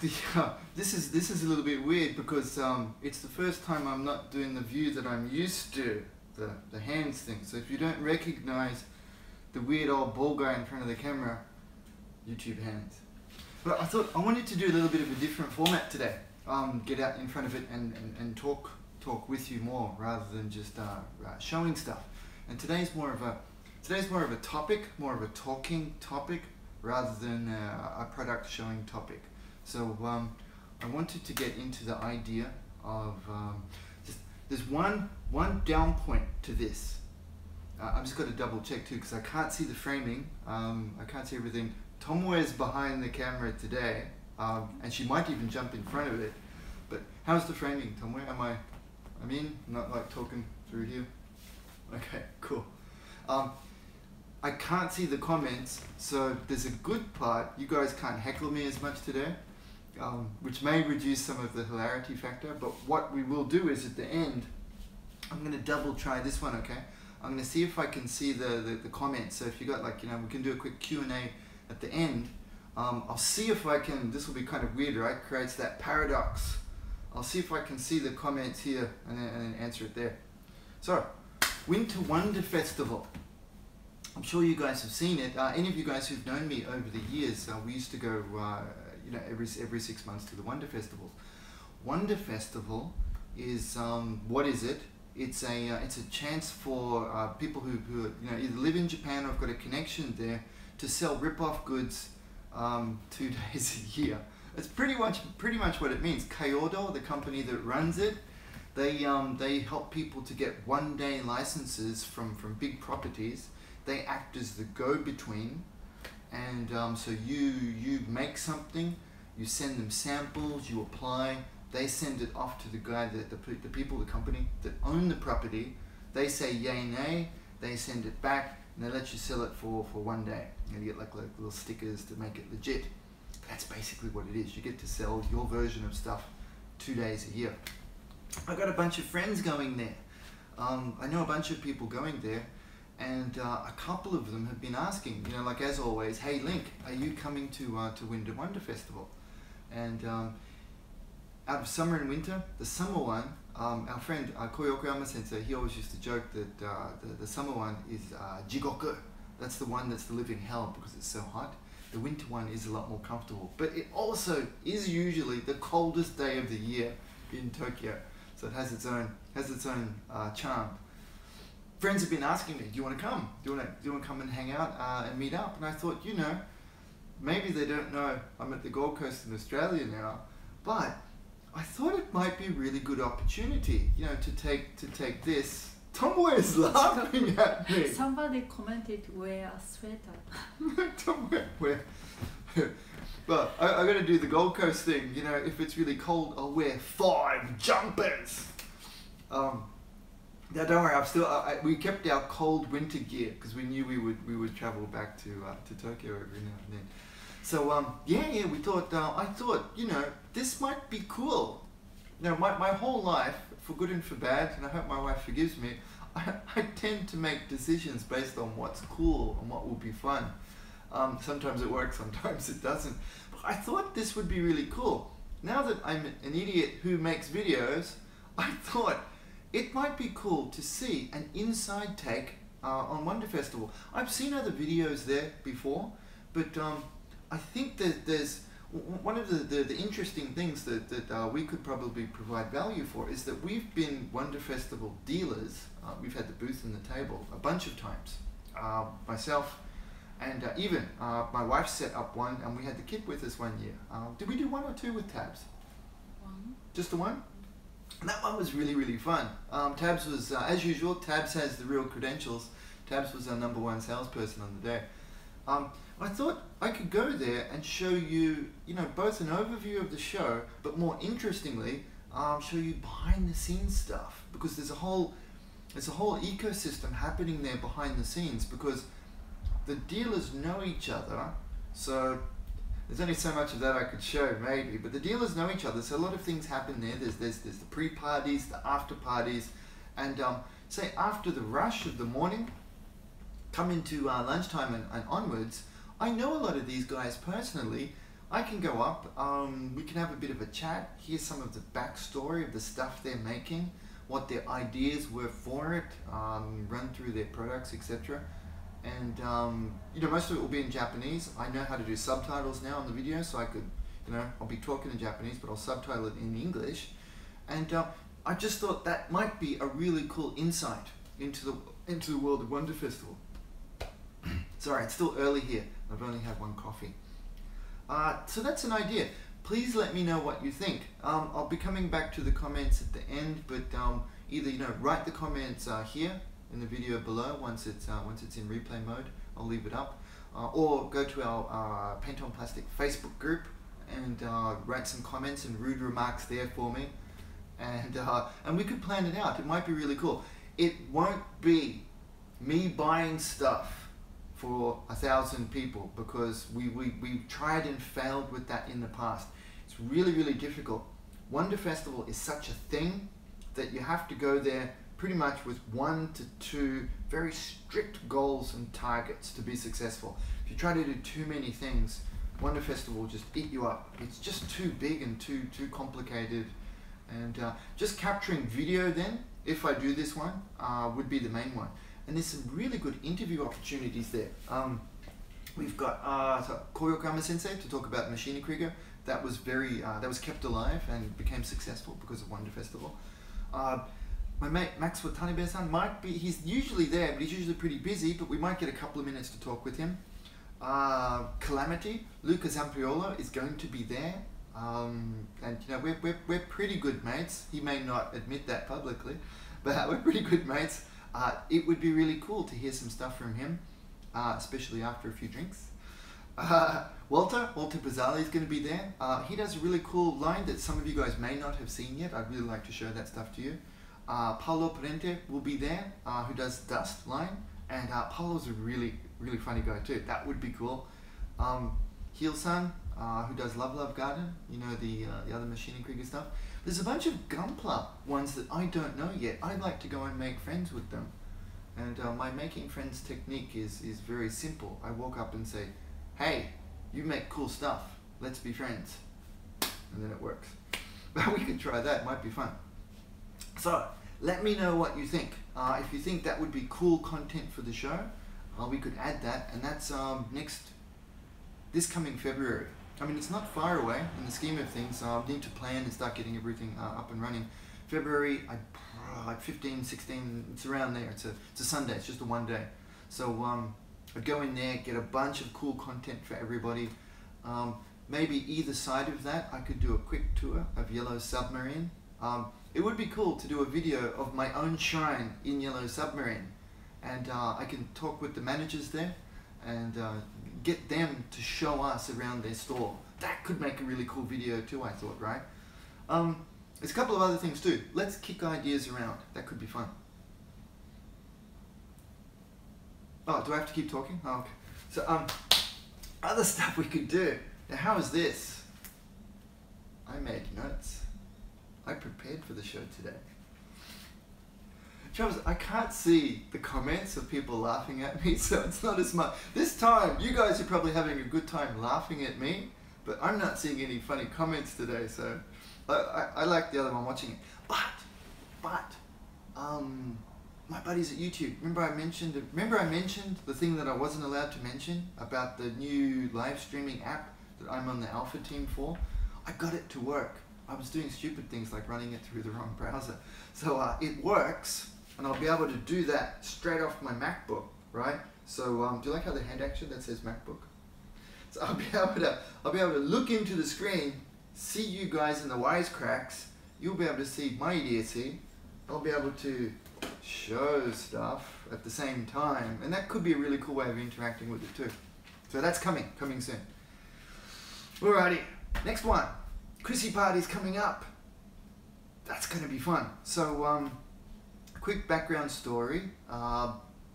This is a little bit weird because it's the first time I'm not doing the view that I'm used to, the hands thing. So if you don't recognize the weird old ball guy in front of the camera, YouTube hands. But I thought I wanted to do a little bit of a different format today. Get out in front of it and talk with you more rather than just showing stuff. And today's more of a topic, more of a talking topic rather than a product showing topic. So I wanted to get into the idea of there's one down point to this. I'm just got to double check too because I can't see the framing. I can't see everything. Tomoe is behind the camera today, and she might even jump in front of it. But how's the framing, Tomoe? I'm not like talking through here. Okay, cool. I can't see the comments, so there's a good part. You guys can't heckle me as much today, which may reduce some of the hilarity factor. But what we will do is at the end, I'm going to double try this one, okay? I'm going to see if I can see the comments. So if you got like, we can do a quick Q&A at the end. I'll see if I can, this will be kind of weird, right? Creates that paradox. I'll see if I can see the comments here and then answer it there. So, Winter Wonder Festival. I'm sure you guys have seen it. Any of you guys who've known me over the years, we used to go, every 6 months to the Wonder Festival. Wonder Festival is what is it? It's a chance for people who either live in Japan or have got a connection there to sell rip-off goods 2 days a year. It's pretty much what it means. Kyoto, the company that runs it, they help people to get one-day licenses from big properties. They act as the go-between, and so you make something, you send them samples, you apply, they send it off to the guy, the people, the company that own the property. They say yay, nay, they send it back, and they let you sell it for 1 day. And you get like little stickers to make it legit. That's basically what it is. You get to sell your version of stuff 2 days a year. I got a bunch of friends going there. I know a bunch of people going there, and a couple of them have been asking, like as always, hey Link, are you coming to Winter Wonder Festival? And out of summer and winter, the summer one, our friend Koyo Okuyama Sensei, he always used to joke that the summer one is jigoku. That's the one that's the living hell because it's so hot. The winter one is a lot more comfortable, but it also is usually the coldest day of the year in Tokyo, so it has its own charm. Friends have been asking me, do you want to come? Do you want to come and hang out and meet up? And I thought, maybe they don't know I'm at the Gold Coast in Australia now, but I thought it might be a really good opportunity, to take this. Tomoe is laughing at me. Somebody commented, wear a sweater. Tomoe, wear. But I got to do the Gold Coast thing. If it's really cold, I'll wear 5 jumpers. Now don't worry. We kept our cold winter gear because we knew we would travel back to Tokyo every now and then. So yeah, we thought. I thought, this might be cool. My whole life, for good and for bad, and I hope my wife forgives me, I tend to make decisions based on what's cool and what will be fun. Sometimes it works, sometimes it doesn't. But I thought this would be really cool. Now that I'm an idiot who makes videos, I thought it might be cool to see an inside take on Wonder Festival. I've seen other videos there before, but I think that there's one of the interesting things that we could probably provide value for is that we've been Wonder Festival dealers. We've had the booth and the table a bunch of times. Myself and even my wife set up one, and we had the kid with us 1 year. Did we do 1 or 2 with Tabs? 1. Just the 1? And that one was really fun. Tabs was, as usual, Tabs has the real credentials. Tabs was our #1 salesperson on the day. I thought I could go there and show you, both an overview of the show, but more interestingly, show you behind the scenes stuff, because there's a whole ecosystem happening there behind the scenes, because the dealers know each other. So there's only so much of that I could show maybe, but the dealers know each other, so a lot of things happen there. There's the pre-parties, the after-parties, and say after the rush of the morning, come into lunchtime and onwards, I know a lot of these guys personally. I can go up, we can have a bit of a chat, hear some of the backstory of the stuff they're making, what their ideas were for it, run through their products, etc. And you know, most of it will be in Japanese. I know how to do subtitles now on the video, so I could, you know, I'll be talking in Japanese, but I'll subtitle it in English. And I just thought that might be a really cool insight into the world of Wonder Festival. Sorry, it's still early here. I've only had one coffee. So that's an idea. Please let me know what you think. I'll be coming back to the comments at the end, but either, you know, write the comments here in the video below once it's in replay mode. I'll leave it up, or go to our Paint on Plastic Facebook group and write some comments and rude remarks there for me, and we could plan it out. It might be really cool. It won't be me buying stuff for 1,000 people, because we tried and failed with that in the past. It's really, really difficult. Wonder Festival is such a thing that you have to go there pretty much with 1 to 2 very strict goals and targets to be successful. If you try to do too many things, Wonder Festival will just eat you up. It's just too big and too complicated. And just capturing video then, if I do this one, would be the main one. And there's some really good interview opportunities there. We've got Koyokama Sensei to talk about Machine Krieger. That was that was kept alive and became successful because of Wonder Festival. My mate Max Watanabe-san might be, he's usually there, but he's usually pretty busy, but we might get a couple of minutes to talk with him. Calamity, Luca Zampiolo is going to be there. And you know, we're pretty good mates. He may not admit that publicly, but we're pretty good mates. It would be really cool to hear some stuff from him, especially after a few drinks. Walter Bazzali is going to be there. He does a really cool line that some of you guys may not have seen yet. I'd really like to show that stuff to you. Paolo Parente will be there, who does Dust line, and Paolo's a really funny guy too. That would be cool. Heel-san, who does Love Garden, you know, the other Machine Krieger stuff. There's a bunch of Gunpla ones that I don't know yet. I'd like to go and make friends with them. And my making friends technique is very simple. I walk up and say, hey, you make cool stuff, let's be friends. And then it works. But we could try that, might be fun. So, let me know what you think. If you think that would be cool content for the show, we could add that, and that's this coming February. I mean, it's not far away in the scheme of things. I need to plan and start getting everything up and running. February, like 15, 16, it's around there. It's a Sunday, it's just a one day. So I'd go in there, get a bunch of cool content for everybody. Maybe either side of that, I could do a quick tour of Yellow Submarine. It would be cool to do a video of my own shrine in Yellow Submarine. And I can talk with the managers there and get them to show us around their store. That could make a really cool video too, I thought, right? There's a couple of other things too. Let's kick ideas around. That could be fun. Oh, do I have to keep talking? Oh, okay. So, other stuff we could do. Now, how is this? I made notes. I prepared for the show today. Travis, I can't see the comments of people laughing at me, so it's not as much. This time, you guys are probably having a good time laughing at me, but I'm not seeing any funny comments today, so I like the other one watching it. But, my buddies at YouTube, remember I mentioned the thing that I wasn't allowed to mention about the new live streaming app that I'm on the alpha team for? I got it to work. I was doing stupid things like running it through the wrong browser. So it works, and I'll be able to do that straight off my MacBook, right? So do you like how the hand action that says MacBook? So I'll be able to look into the screen, see you guys in the wisecracks. You'll be able to see my idiocy. I'll be able to show stuff at the same time, and that could be a really cool way of interacting with it too. So that's coming soon. Alrighty, next one. Chrissy party's coming up. That's going to be fun. So, quick background story.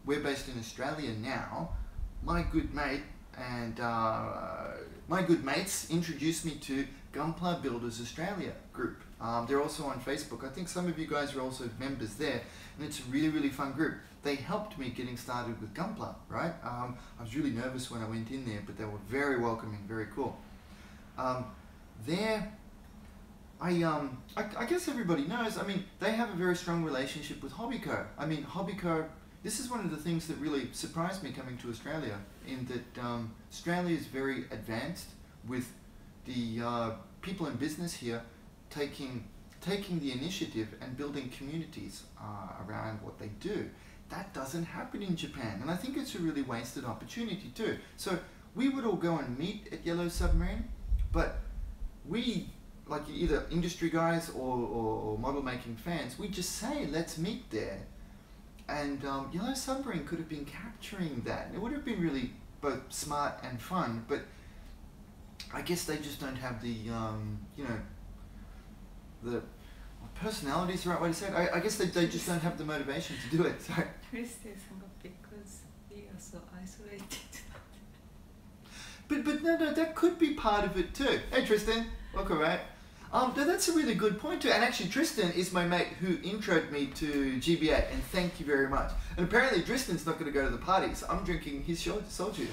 We're based in Australia now. My good mate and my good mates introduced me to Gunpla Builders Australia group. They're also on Facebook. I think some of you guys are also members there, and it's a really fun group. They helped me getting started with Gunpla, right? I was really nervous when I went in there, but they were very welcoming, very cool. They're, I guess everybody knows, I mean, they have a very strong relationship with Hobbyco. I mean, Hobbyco, this is one of the things that really surprised me coming to Australia, in that Australia is very advanced with the people in business here taking the initiative and building communities around what they do. That doesn't happen in Japan, and I think it's a really wasted opportunity too. So we would all go and meet at Yellow Submarine, but we, like either industry guys or model making fans, we just say, let's meet there. And Yellow Submarine could have been capturing that. It would have been really both smart and fun, but I guess they just don't have the, you know, the personality is the right way to say it. I guess they just don't have the motivation to do it. So. Because we are so isolated. But no, that could be part of it too. Hey Tristan, welcome back. No, that's a really good point too. And actually Tristan is my mate who introed me to GBA, and thank you very much. And apparently Tristan's not going to go to the party, so I'm drinking his soul juice.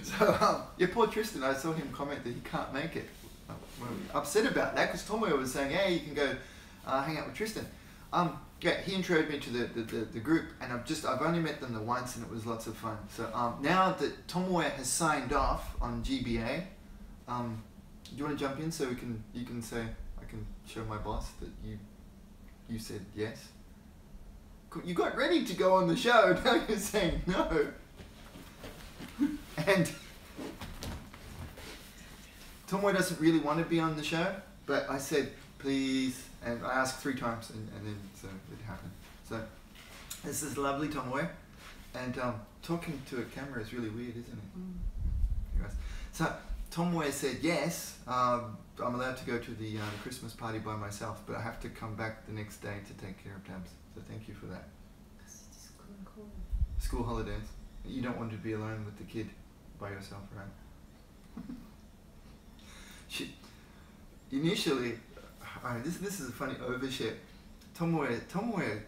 So, yeah, poor Tristan, I saw him comment that he can't make it. I'm upset about that because Tomoyo was saying, hey, you can go hang out with Tristan. Yeah, he introduced me to the group, and I've only met them once, and it was lots of fun. So now that Tomoya has signed off on GBA, do you want to jump in so you can say, I can show my boss that you said yes? You got ready to go on the show, now you're saying no. And Tomoya doesn't really want to be on the show, but I said please, and I asked 3 times, and then so it happened. So this is lovely Tomoya, and talking to a camera is really weird, isn't it? Anyways, so Tomoya said yes, I'm allowed to go to the Christmas party by myself, but I have to come back the next day to take care of Tabs. So thank you for that. School holidays. You don't want to be alone with the kid by yourself, right? Initially, this is a funny overshare. Tomoya,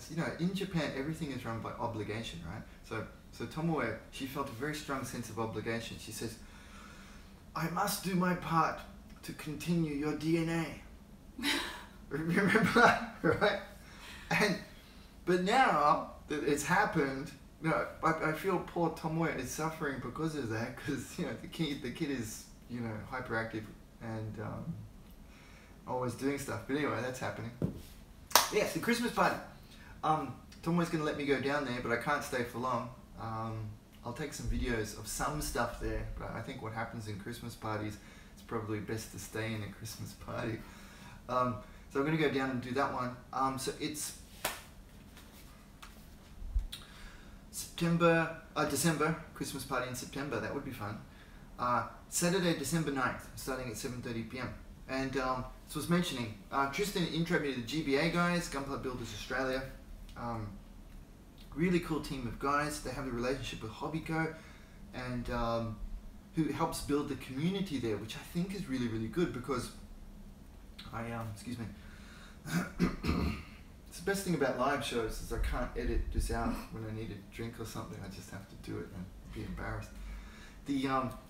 you know, in Japan everything is run by obligation, right? So Tomoya, she felt a very strong sense of obligation. She says, I must do my part to continue your DNA. Remember that, right? But now that it's happened, you know, I feel poor Tomoya is suffering because of that, because you know the kid is, you know, hyperactive and always doing stuff. But anyway, that's happening. Yes, the Christmas party. Tomoya's gonna let me go down there, but I can't stay for long. I'll take some videos of some stuff there, but I think what happens in Christmas parties, it's probably best to stay in a Christmas party. So I'm gonna go down and do that one. So it's December, Christmas party in September, that would be fun. Saturday, December 9th, starting at 7:30 p.m. And so I was mentioning, Tristan introed me to the GBA guys, Gunpla Builders Australia. Really cool team of guys. They have a relationship with Hobbyco, and who helps build the community there, which I think is really, really good, because excuse me. It's the best thing about live shows is I can't edit this out when I need a drink or something. I just have to do it and be embarrassed.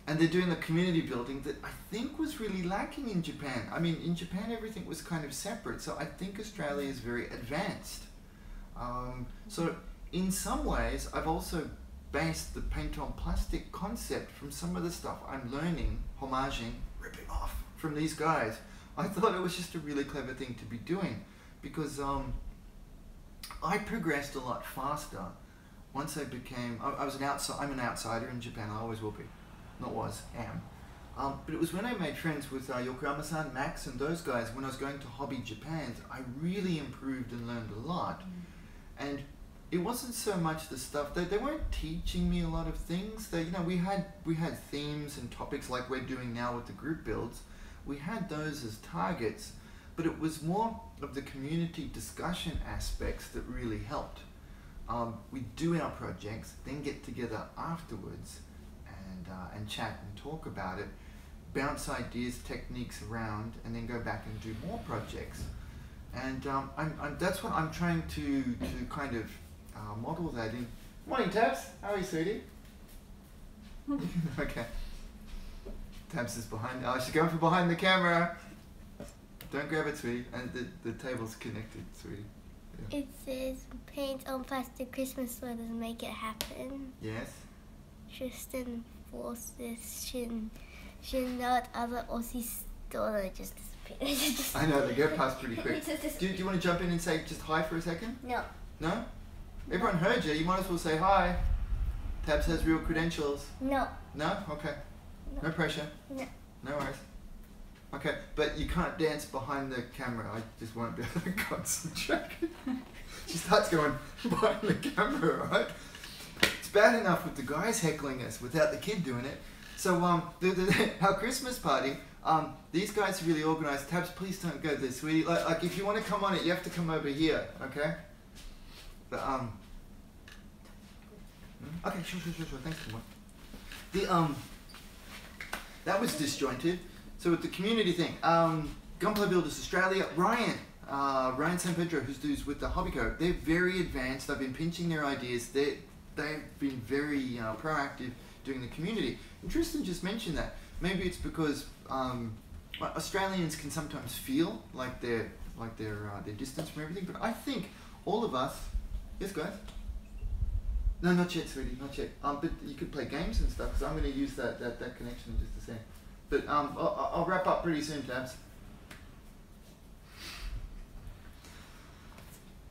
And they're doing the community building that I think was really lacking in Japan. I mean, in Japan everything was kind of separate, so I think Australia is very advanced. So in some ways, I've also based the paint on plastic concept from some of the stuff I'm learning, homaging, ripping off from these guys. I thought it was just a really clever thing to be doing, because I progressed a lot faster once I became, I'm an outsider in Japan, I always will be, not was, am. But it was when I made friends with Yokoyama-san, Max, and those guys, when I was going to Hobby Japan, I really improved and learned a lot. And it wasn't so much the stuff, they weren't teaching me a lot of things. They, you know, we had themes and topics like we're doing now with the group builds. We had those as targets, but it was more of the community discussion aspects that really helped. We do our projects, then get together afterwards and chat and talk about it, bounce ideas, techniques around, and then go back and do more projects. And that's what I'm trying to kind of model that in. Morning, Tabs. How are you, sweetie? Okay. Tabs is behind. Oh, she's going for behind the camera. Don't grab it, sweetie. And the table's connected, sweetie. Yeah. It says paint on plastic Christmas sweaters, make it happen. Yes. Tristan forces Shin not other Aussie store just disappeared. I know, they go past pretty quick. Do you want to jump in and say just hi for a second? No. No? Everyone heard you. You might as well say hi. Tabs has real credentials. No. No? Okay. No pressure. No. No worries. Okay, but you can't dance behind the camera. I just won't be able to concentrate. She starts going behind the camera, right? It's bad enough with the guys heckling us without the kid doing it. So our Christmas party, these guys are really organised. Tabs, please don't go there, sweetie. Like if you want to come on it, you have to come over here, okay? But okay, sure. Thanks, Kumar. That was disjointed. So with the community thing, Gunpla Builders Australia, Ryan San Pedro, who's with the Hobbyco, they're very advanced. I've been pinching their ideas. They've been very proactive doing the community. And Tristan just mentioned that. Maybe it's because Australians can sometimes feel like they're distant from everything. But I think all of us, yes, guys. No, not yet, sweetie, not yet. But you could play games and stuff, because I'm going to use that connection in just a second. But I'll wrap up pretty soon, Tabs.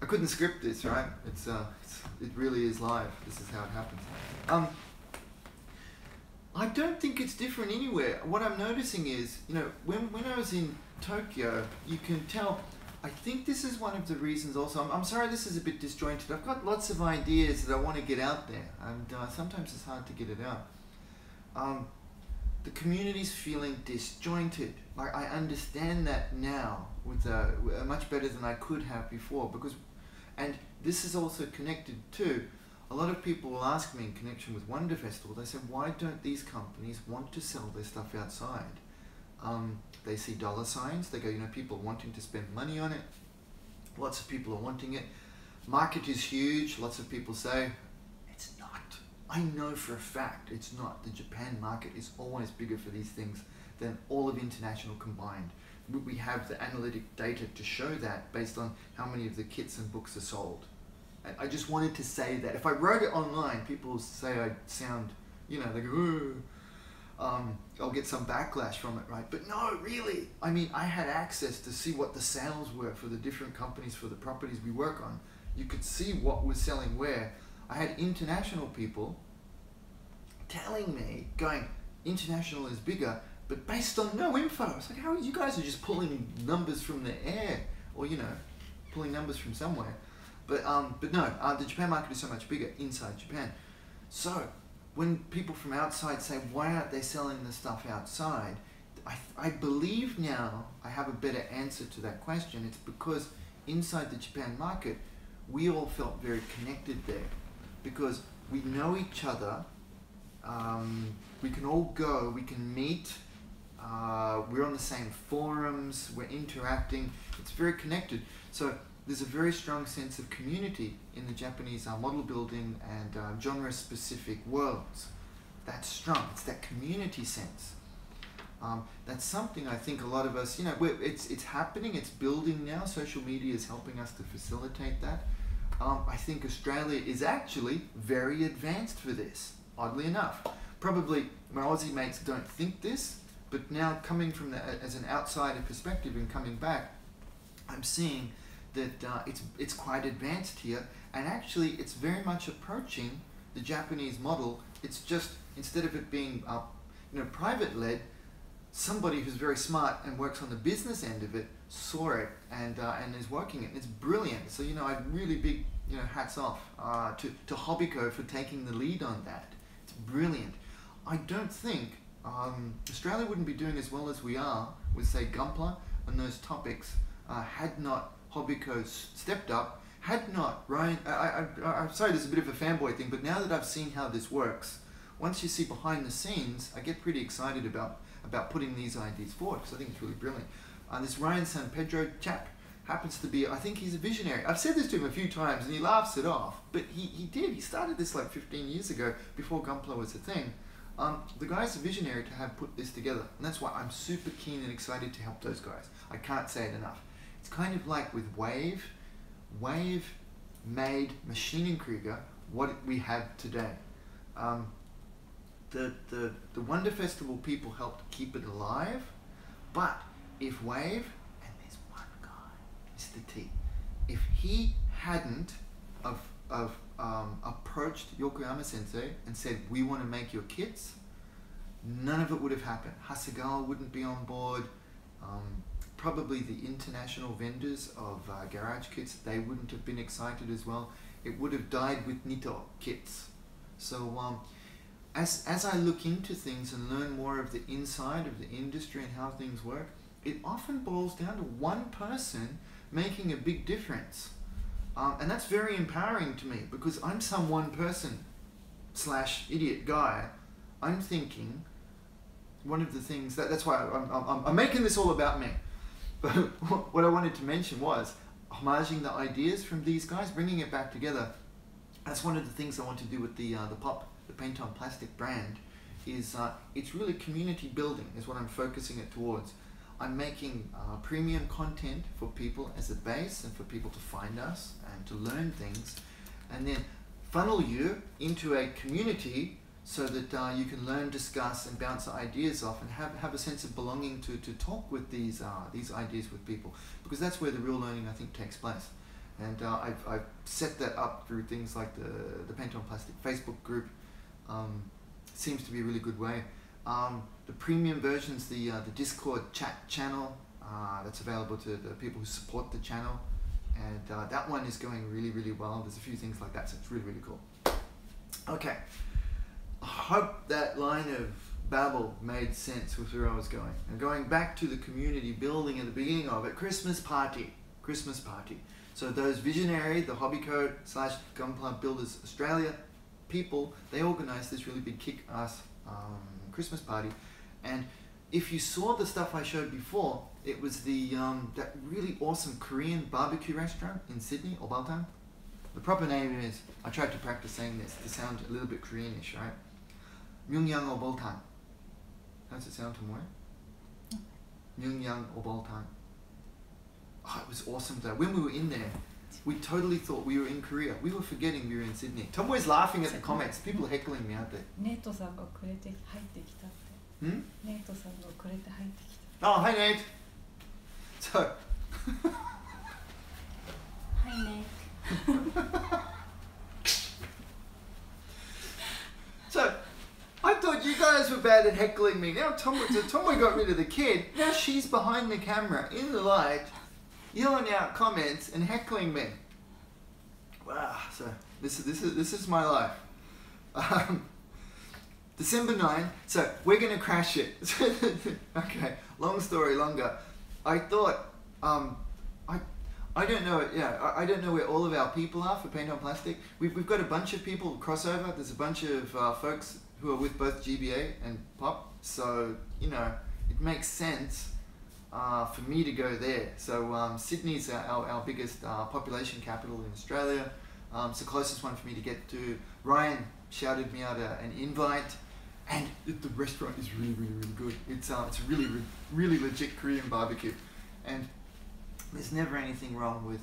I couldn't script this, right? It really is live. This is how it happens. I don't think it's different anywhere. What I'm noticing is, when I was in Tokyo, you can tell. I think this is one of the reasons also. I'm sorry this is a bit disjointed. I've got lots of ideas that I want to get out there, and sometimes it's hard to get it out. The community's feeling disjointed. I understand that now with much better than I could have before, and this is also connected to, a lot of people will ask me in connection with Wonder Festival, they say, why don't these companies want to sell their stuff outside? They see dollar signs, they go, people wanting to spend money on it, lots of people are wanting it, market is huge, lots of people say, it's not. I know for a fact it's not. The Japan market is always bigger for these things than all of international combined. We have the analytic data to show that based on how many of the kits and books are sold. And I just wanted to say that. If I wrote it online, people will say I sound, they go, I'll get some backlash from it, right? But no, really. I mean, I had access to see what the sales were for the different companies for the properties we work on. You could see what was selling where. I had international people telling me, going, international is bigger, but based on no info. It's like, how you guys are just pulling numbers from the air, or pulling numbers from somewhere. But no, the Japan market is so much bigger inside Japan. So when people from outside say, why aren't they selling the stuff outside? I believe now I have a better answer to that question. It's because inside the Japan market, we all felt very connected there, because we know each other. We can all go, we can meet, we're on the same forums, we're interacting, it's very connected. So there's a very strong sense of community in the Japanese model building and genre-specific worlds. That's strong, it's that community sense. That's something I think a lot of us, it's happening, it's building now. Social media is helping us to facilitate that. I think Australia is actually very advanced for this, oddly enough. Probably my Aussie mates don't think this, but now coming from as an outsider perspective and coming back, I'm seeing that it's quite advanced here, and actually it's very much approaching the Japanese model. It's just, instead of it being private-led, somebody who's very smart and works on the business end of it saw it and is working it. It's brilliant. So I'd really big hats off to Hobbyco for taking the lead on that. It's brilliant. I don't think Australia wouldn't be doing as well as we are with, say, Gunpla on those topics had not Hobbyco stepped up, had not Ryan. I'm sorry, this is a bit of a fanboy thing, but now that I've seen how this works, once you see behind the scenes, I get pretty excited about putting these ideas forward, because I think it's really brilliant. This Ryan San Pedro chap happens to be, I think he's a visionary. I've said this to him a few times and he laughs it off, but he started this like 15 years ago, before Gunpla was a thing. The guys are visionary to have put this together, and that's why I'm super keen and excited to help those guys. I can't say it enough. It's kind of like with Wave. Wave made Machine & Krieger what we have today. The Wonder Festival people helped keep it alive, but if Wave, and there's one guy, Mr. T, if he hadn't approached Yokoyama Sensei and said, we want to make your kits, none of it would have happened. Hasegawa wouldn't be on board. Probably the international vendors of garage kits, they wouldn't have been excited as well. It would have died with Nito kits. So as I look into things and learn more of the inside of the industry and how things work, it often boils down to one person making a big difference. And that's very empowering to me, because I'm some one person / idiot guy. I'm thinking one of the things, that's why I'm making this all about me. But what I wanted to mention was homaging the ideas from these guys, bringing it back together. That's one of the things I want to do with the PoP, the Paint on Plastic brand, is it's really community building is what I'm focusing it towards. I'm making premium content for people as a base and for people to find us and to learn things, and then funnel you into a community so that you can learn, discuss, and bounce ideas off, and have a sense of belonging to talk with these ideas with people, because that's where the real learning, I think, takes place. And I've set that up through things like the Paint on Plastic Facebook group. Seems to be a really good way. The premium versions, the Discord chat channel, that's available to the people who support the channel, and that one is going really, really well. There's a few things like that, so it's really, really cool. Okay. I hope that line of babble made sense with where I was going. And going back to the community building at the beginning of it, Christmas party. So those visionary, the Hobbyco / Gunpla Builders Australia people, they organised this really big kick-ass Christmas party. And if you saw the stuff I showed before, it was the that really awesome Korean barbecue restaurant in Sydney, Obaltang. The proper name is, I tried to practice saying this to sound a little bit Koreanish, right? Myungyang Obaltang. How does it sound, Tomoe? Myungyang Obaltang. Oh, it was awesome though. When we were in there, we totally thought we were in Korea. We were forgetting we were in Sydney. Tomoe's laughing at the comments. People are heckling me, aren't they? Oh, hi Nate. So. Hi, Nick. So, I thought you guys were bad at heckling me. Now Tomoe got rid of the kid. Now she's behind the camera, in the light, yelling out comments and heckling me. Wow. So this is my life. December 9. So we're gonna crash it. Okay. Long story longer. I thought I don't know. Yeah, I don't know where all of our people are for Paint on Plastic. We've got a bunch of people crossover. There's a bunch of folks who are with both GBA and PoP. So you know, it makes sense for me to go there. So Sydney's our biggest population capital in Australia. It's the closest one for me to get to. Ryan shouted me out an invite, and the restaurant is really, really, really good. It's really, really legit Korean barbecue, and there's never anything wrong with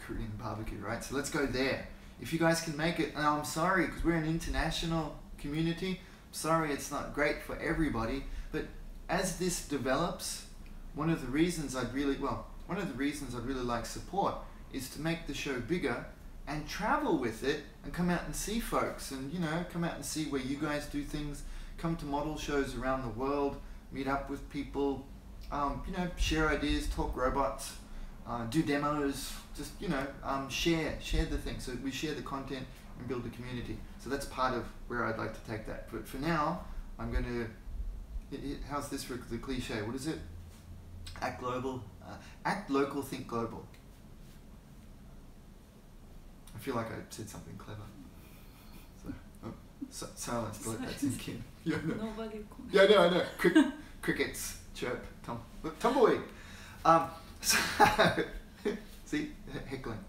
Korean barbecue, right? So let's go there. If you guys can make it, and I'm sorry because we're an international community. I'm sorry it's not great for everybody, but as this develops, one of the reasons I'd really like support is to make the show bigger and travel with it and come out and see folks, and you know, come out and see where you guys do things, come to model shows around the world, meet up with people, you know, share ideas, talk robots, do demos, just, you know, share the thing. So we share the content and build a community. So that's part of where I'd like to take that. But for now, I'm going to, how's this for the cliche? What is it? Act global, act local, think global. I feel like I said something clever. So, silence to let that sink in. Yeah, no. Nobody. Yeah, I know. Crickets chirp. Tumbleweed. So, see, heckling.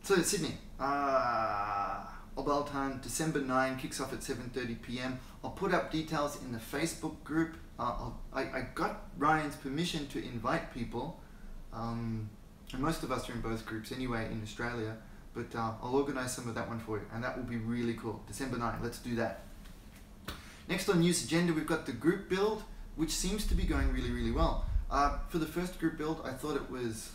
So Sydney, Obaltang, mobile time, December 9, kicks off at 7:30 p.m. I'll put up details in the Facebook group. I got Ryan's permission to invite people, and most of us are in both groups anyway in Australia, but I'll organise some of that one for you, and that will be really cool. December 9, let's do that. Next on news agenda, we've got the group build, which seems to be going really, really well. For the first group build, I thought it was,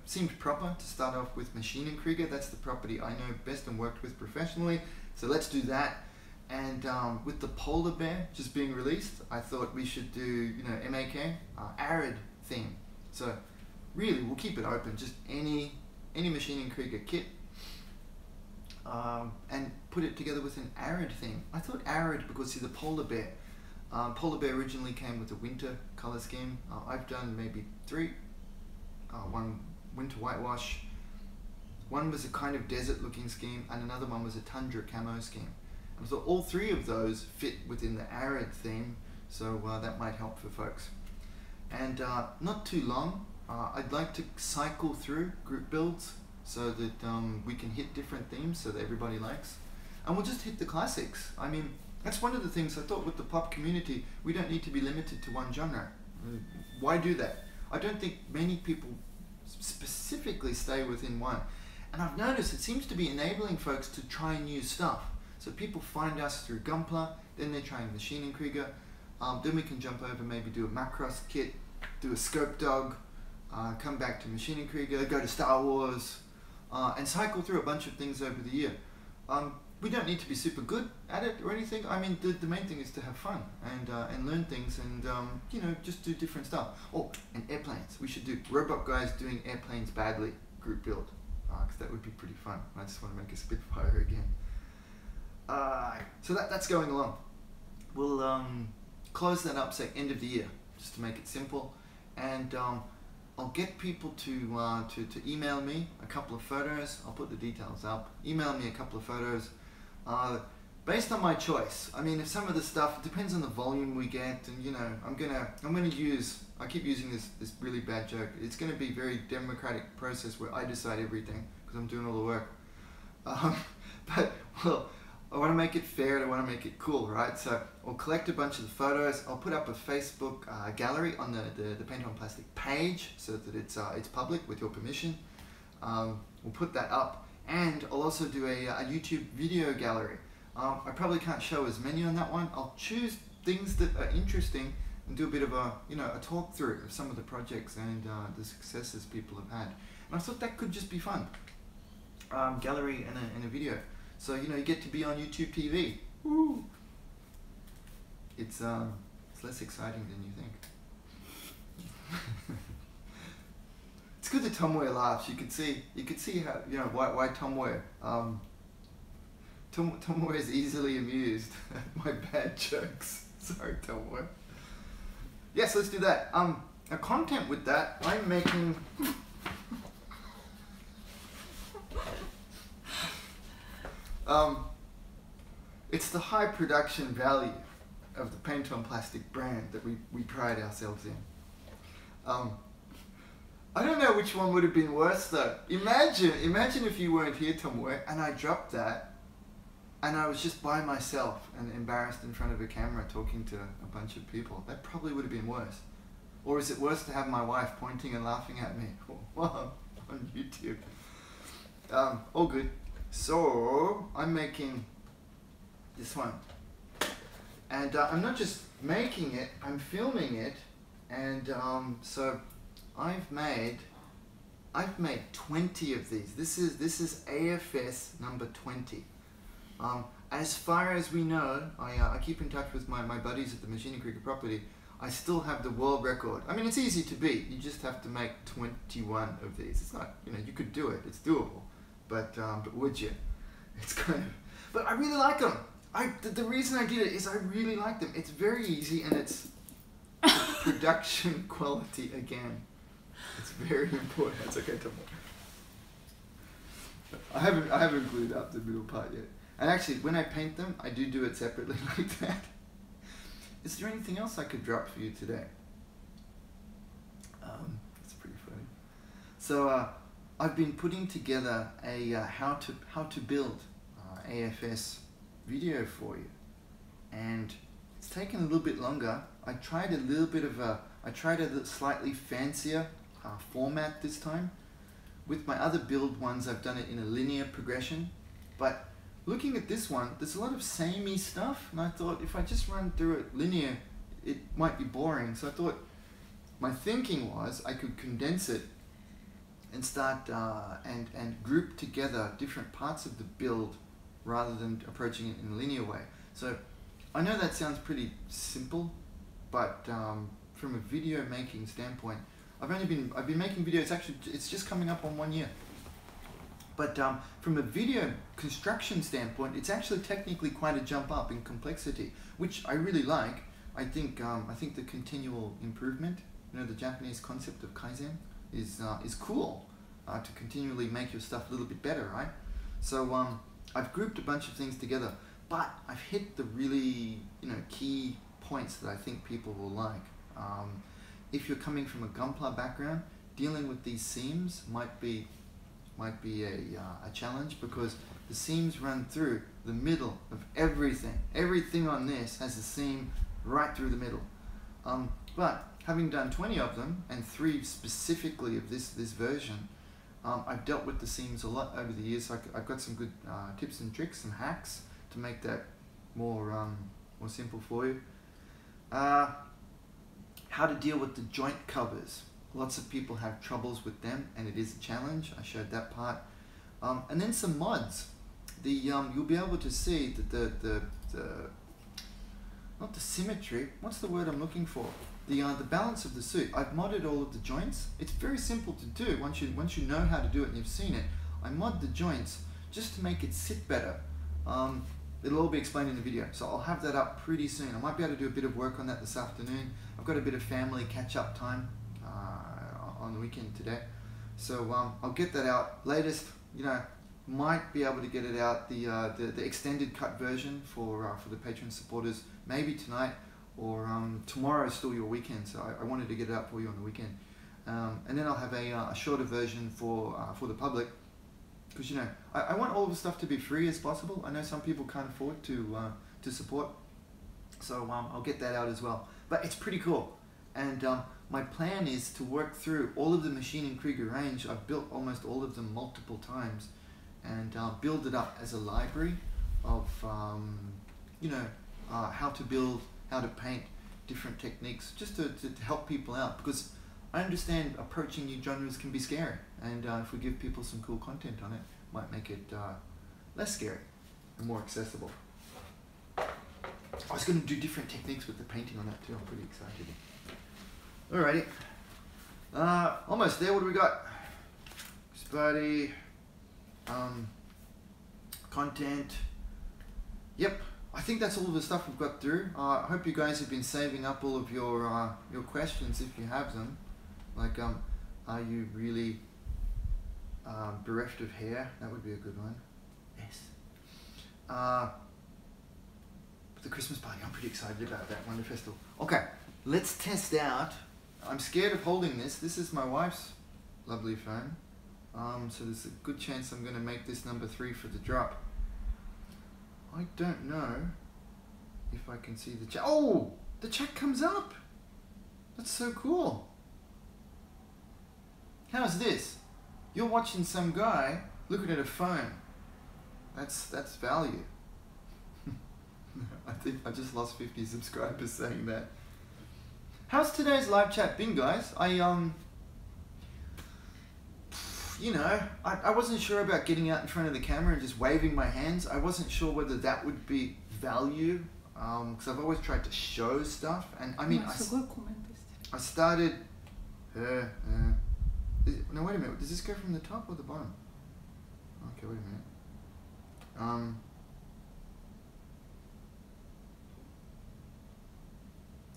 seemed proper to start off with Machine & Krieger. That's the property I know best and worked with professionally. So let's do that. And with the polar bear just being released, I thought we should do, MAK, arid theme. So really, we'll keep it open. Just any Machine & Krieger kit. And put it together with an arid theme. I thought arid because see the polar bear. Polar bear originally came with a winter color scheme. I've done maybe 3. One winter whitewash, one was a kind of desert looking scheme, and another one was a tundra camo scheme. And so all 3 of those fit within the arid theme, so that might help for folks. And not too long, I'd like to cycle through group builds so that we can hit different themes so that everybody likes. And we'll just hit the classics. I mean, that's one of the things I thought with the pop community, we don't need to be limited to one genre. Why do that? I don't think many people specifically stay within one. And I've noticed it seems to be enabling folks to try new stuff. So people find us through Gunpla, then they're trying Machine & Krieger, then we can jump over, maybe do a Macross kit, do a Scope Dog, come back to Machine & Krieger, go to Star Wars, and cycle through a bunch of things over the year. We don't need to be super good at it or anything. I mean, the main thing is to have fun and learn things and, just do different stuff. Oh, and airplanes. We should do robot guys doing airplanes badly group build, because that would be pretty fun. I just want to make a Spitfire again. So that's going along. We'll close that up, say, end of the year, just to make it simple. And I'll get people to email me a couple of photos. I'll put the details up. Email me a couple of photos. Based on my choice. I mean, if some of the stuff, it depends on the volume we get, and I'm gonna use, I keep using this really bad joke, it's gonna be a very democratic process where I decide everything, because I'm doing all the work. But, well, I want to make it fair and I want to make it cool, right? So I'll collect a bunch of the photos, I'll put up a Facebook gallery on the Paint on Plastic page so that it's public with your permission. We'll put that up. And I'll also do a YouTube video gallery. I probably can't show as many on that one. I'll choose things that are interesting and do a bit of a talk through of some of the projects and the successes people have had. And I thought that could just be fun. Gallery and a video. So you get to be on YouTube TV. Woo! It's less exciting than you think. It's good that Tomware laughs. You could see how why Tomware. Tomware is easily amused at my bad jokes. Sorry, Tomware. Yes, let's do that. A content with that, I'm making. It's the high production value of the Paint on Plastic brand that we pride ourselves in. I don't know which one would have been worse though. Imagine if you weren't here, Tomware, and I dropped that, and I was just by myself and embarrassed in front of a camera talking to a bunch of people. That probably would have been worse. Or is it worse to have my wife pointing and laughing at me on YouTube? All good. So I'm making this one, and I'm not just making it, I'm filming it, and so I've made 20 of these. This is AFS number 20. As far as we know, I keep in touch with my buddies at the Machine & Krieger property. I still have the world record. I mean, it's easy to beat. You just have to make 21 of these. It's not, you could do it. It's doable. But would you? It's kind of. But I really like them. The reason I did it is I really like them. It's very easy and it's production quality again. It's very important. That's okay, Tom. I haven't glued up the middle part yet. And actually, when I paint them, I do it separately like that. Is there anything else I could drop for you today? It's pretty funny. So I've been putting together a how to build AFS video for you, and it's taken a little bit longer. I tried a slightly fancier format this time. With my other build ones, I've done it in a linear progression, but looking at this one, there's a lot of samey stuff, and I thought if I just run through it linear, it might be boring. So I thought, my thinking was I could condense it and start and group together different parts of the build rather than approaching it in a linear way. So I know that sounds pretty simple, but from a video making standpoint, I've been making videos, actually it's just coming up on 1 year. But from a video construction standpoint, it's actually technically quite a jump up in complexity, which I really like. I think the continual improvement, you know, the Japanese concept of Kaizen is cool to continually make your stuff a little bit better, right? So I've grouped a bunch of things together, but I've hit the really, you know, key points that I think people will like. If you're coming from a Gunpla background, dealing with these seams might be a challenge, because the seams run through the middle of everything. Everything on this has a seam right through the middle. But having done 20 of them, and 3 specifically of this version, I've dealt with the seams a lot over the years. So I've got some good tips and tricks and hacks to make that more simple for you. How to deal with the joint covers. Lots of people have troubles with them, and it is a challenge. I showed that part. And then some mods. You'll be able to see that not the symmetry, what's the word I'm looking for? The balance of the suit. I've modded all of the joints. It's very simple to do once you know how to do it and you've seen it. I mod the joints just to make it sit better. It'll all be explained in the video, so I'll have that up pretty soon. I might be able to do a bit of work on that this afternoon. I've got a bit of family catch-up time on the weekend today, so I'll get that out latest. You know, might be able to get it out the extended cut version for the Patreon supporters maybe tonight, or tomorrow is still your weekend, so I wanted to get it out for you on the weekend, and then I'll have a shorter version for the public. Because, you know, I want all of the stuff to be free as possible. I know some people can't afford to support, so I'll get that out as well. But it's pretty cool, and my plan is to work through all of the Machine and Krieger range. I've built almost all of them multiple times, and build it up as a library of you know, how to build, how to paint, different techniques, just to help people out, because I understand approaching new genres can be scary, and if we give people some cool content on it, might make it less scary and more accessible. I was going to do different techniques with the painting on that too. I'm pretty excited. Alrighty, almost there. What do we got? Spidey, content. Yep, I think that's all of the stuff we've got through. I hope you guys have been saving up all of your questions if you have them. Like, are you really bereft of hair? That would be a good one. Yes. The Christmas party, I'm pretty excited about that Wonder Festival. Okay, let's test out. I'm scared of holding this. This is my wife's lovely phone. So there's a good chance I'm going to make this number 3 for the drop. I don't know if I can see the chat. Oh, the chat comes up. That's so cool. How's this? You're watching some guy looking at a phone. That's value. I think I just lost 50 subscribers saying that. How's today's live chat been, guys? You know, I wasn't sure about getting out in front of the camera and just waving my hands. I wasn't sure whether that would be value, because I've always tried to show stuff, and I mean, I started. No, wait a minute. Does this go from the top or the bottom? Okay, wait a minute.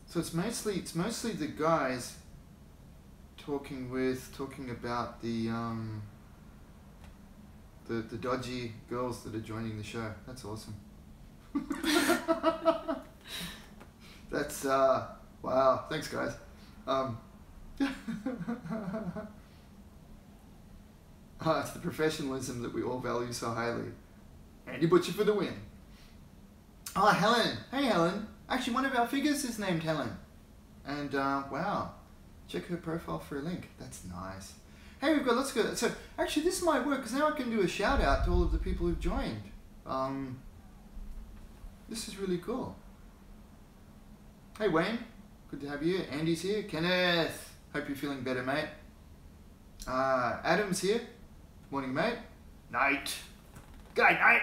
So it's mostly the guys talking about the dodgy girls that are joining the show. That's awesome. That's wow. Thanks, guys. It's the professionalism that we all value so highly. Andy Butcher for the win. Oh, Helen. Hey, Helen. Actually, one of our figures is named Helen. And, wow. Check her profile for a link. That's nice. Hey, we've got, let's go. So, actually, this might work, because now I can do a shout out to all of the people who've joined. This is really cool. Hey, Wayne. Good to have you. Andy's here. Kenneth. Hope you're feeling better, mate. Adam's here. Morning, mate. Night. G'day, Nate.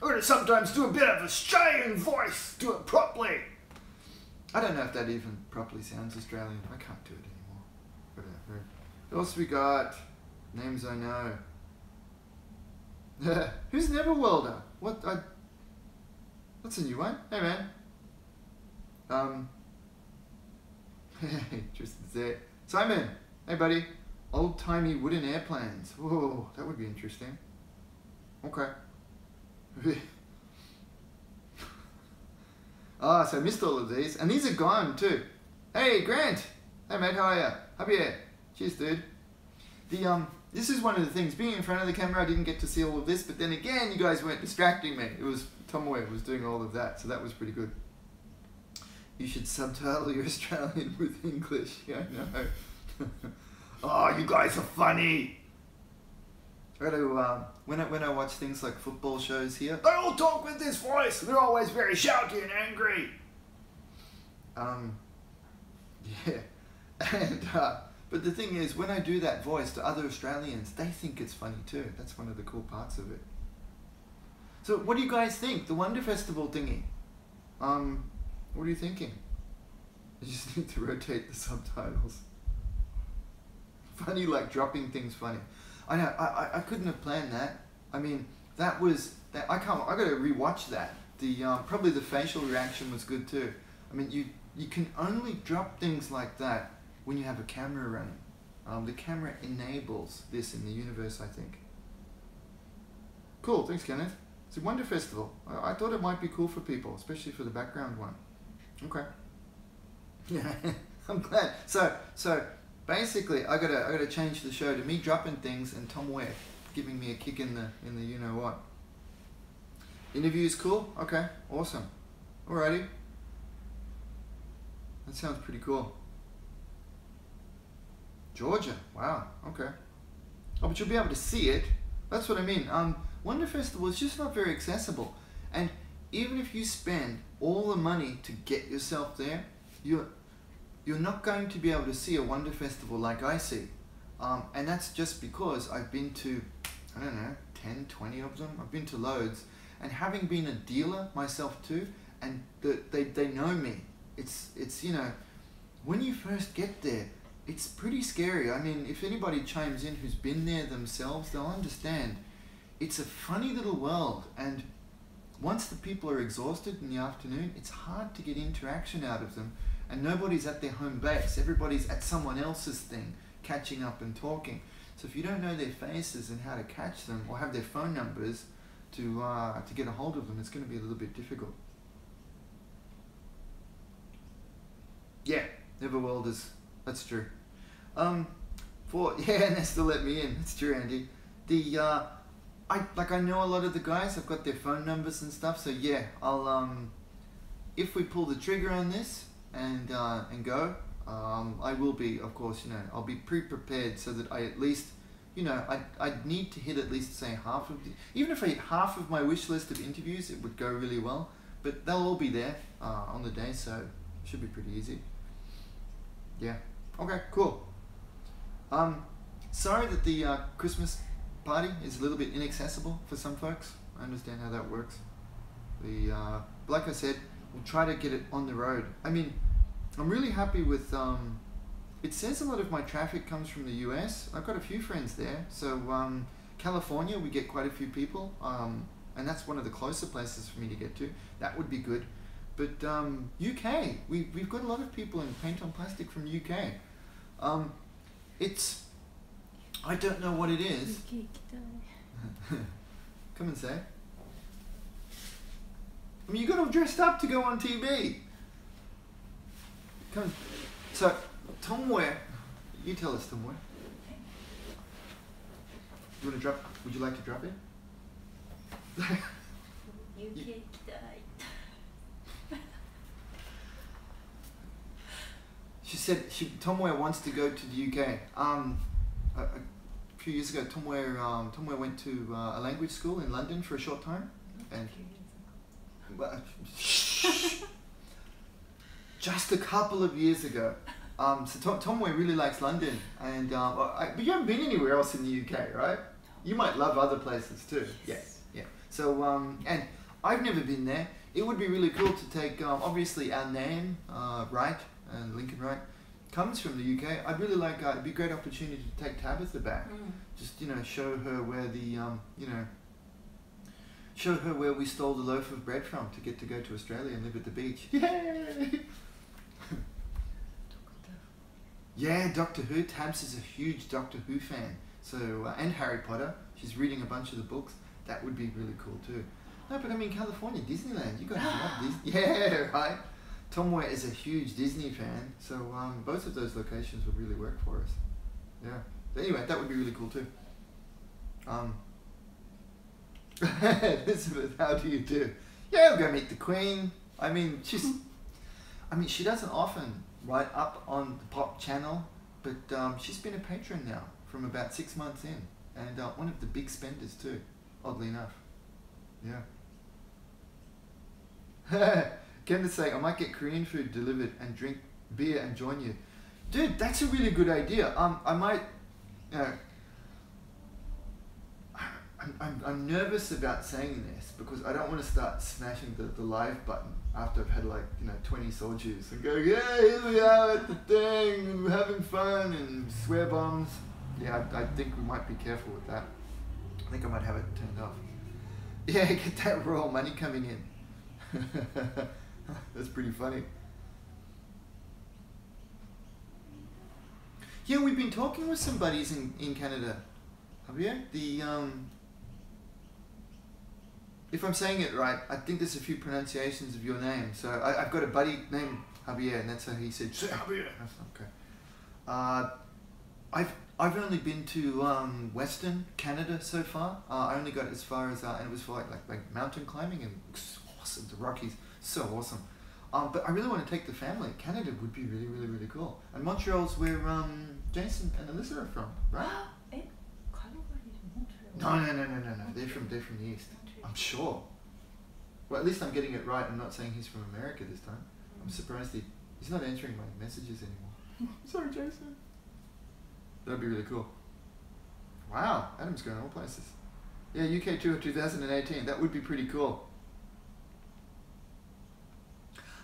I'm going to sometimes do a bit of Australian voice. Do it properly. I don't know if that even properly sounds Australian. I can't do it anymore. Whatever. What else we got? Names I know. Who's Neverwelder? What? That's a new one. Hey, man. Hey, Tristan's there. Simon. Hey, buddy. Old-timey wooden airplanes. Whoa, that would be interesting. Okay. So I missed all of these. And these are gone, too. Hey, Grant. Hey, mate, how are ya? Happy here. Cheers, dude. This is one of the things. Being in front of the camera, I didn't get to see all of this. But then again, you guys weren't distracting me. It was Tomoe was doing all of that. So that was pretty good. You should subtitle your Australian with English. Yeah, I know. Oh, you guys are funny. I gotta, when I watch things like football shows here, they all talk with this voice. They're always very shouty and angry. Yeah. And, but the thing is, when I do that voice to other Australians, they think it's funny too. That's one of the cool parts of it. So what do you guys think? The Wonder Festival thingy. What are you thinking? You just need to rotate the subtitles. Funny, like dropping things funny. I know, I couldn't have planned that. I mean, that was, I gotta rewatch that. Probably the facial reaction was good too. I mean, you can only drop things like that when you have a camera running. The camera enables this in the universe, I think. Cool, thanks Kenneth. It's a Wonder Festival. I thought it might be cool for people, especially for the background one. Okay. Yeah, I'm glad. So basically, I gotta change the show to me dropping things and Tom Ware giving me a kick in the you know what. Interview's cool. Okay, awesome. Alrighty. That sounds pretty cool. Georgia. Wow. Okay. Oh, but you'll be able to see it. That's what I mean. Wonder Festival is just not very accessible, and even if you spend all the money to get yourself there, you're not going to be able to see a Wonder Festival like I see. And that's just because I've been to, I don't know, 10, 20 of them. I've been to loads. And having been a dealer myself too, and they know me. It's you know, when you first get there, it's pretty scary. I mean, if anybody chimes in who's been there themselves, they'll understand. It's a funny little world, and once the people are exhausted in the afternoon, it's hard to get interaction out of them. And nobody's at their home base. Everybody's at someone else's thing, catching up and talking. So if you don't know their faces and how to catch them, or have their phone numbers to get a hold of them, it's going to be a little bit difficult. Yeah, Neverworlders. That's true. Yeah, and they still let me in. That's true, Andy. I know a lot of the guys. I've got their phone numbers and stuff. So yeah, I'll if we pull the trigger on this and go, I will be, of course, you know, I'll be pre-prepared so that I at least, you know, I'd need to hit at least say half of the, even if I hit half of my wish list of interviews, it would go really well. But they'll all be there on the day, so it should be pretty easy. Yeah. Okay. Cool. Sorry that the Christmas party is a little bit inaccessible for some folks. I understand how that works. Like I said, we'll try to get it on the road. I mean, I'm really happy with, it says a lot of my traffic comes from the US. I've got a few friends there. So California, we get quite a few people. And that's one of the closer places for me to get to. That would be good. But UK, we've got a lot of people in Paint on Plastic from UK. I don't know what it is. Come and say. I mean, you got all dressed up to go on TV. Come. So, Tomware, you tell us, Tomware. You want to drop? Would you like to drop it? UK died. She said Tomoe wants to go to the UK. A few years ago, Tomoe went to a language school in London for a short time, and just a couple of years ago. So Tomoe really likes London, and but you haven't been anywhere else in the UK, right? You might love other places too. Yes. Yeah. So and I've never been there. It would be really cool to take. Obviously, our name, Wright and Lincoln Wright, comes from the UK. I'd really like. It'd be a great opportunity to take Tabitha back. Just show her where the show her where we stole the loaf of bread from to get to go to Australia and live at the beach. Yay! Yeah, Doctor Who. Tabs is a huge Doctor Who fan. So and Harry Potter. She's reading a bunch of the books. That would be really cool too. No, but I mean California, Disneyland. You guys love Disney. Yeah, right. Tomoe is a huge Disney fan, so both of those locations would really work for us. Yeah. But anyway, that would be really cool too. Elizabeth, how do you do? Yeah, I'll go meet the Queen. I mean, she doesn't often write up on the PoP channel, but she's been a patron now from about 6 months in, and one of the big spenders too, oddly enough. Yeah. Candace saying, I might get Korean food delivered and drink beer and join you. Dude, that's a really good idea. I might, I'm nervous about saying this because I don't want to start smashing the live button after I've had 20 soljus and go, yeah, here we are at the thing and we're having fun and swear bombs. Yeah, I think we might be careful with that. I think I might have it turned off. Yeah, get that royal money coming in. That's pretty funny. Yeah, we've been talking with some buddies in Canada. Javier, if I'm saying it right, I think there's a few pronunciations of your name. So I've got a buddy named Javier, and that's how he said, say Javier. Okay. I've only been to Western Canada so far. I only got as far as, and it was for like mountain climbing, and it was awesome. The Rockies, so awesome. But I really want to take the family. Canada would be really, really, really cool. And Montreal's where Jason and Alyssa are from, right? No. They're from the east. I'm sure. Well, at least I'm getting it right. I'm not saying he's from America this time. I'm surprised he's not answering my messages anymore. Sorry, Jason. That'd be really cool. Wow, Adam's going all places. Yeah, UK tour 2018. That would be pretty cool.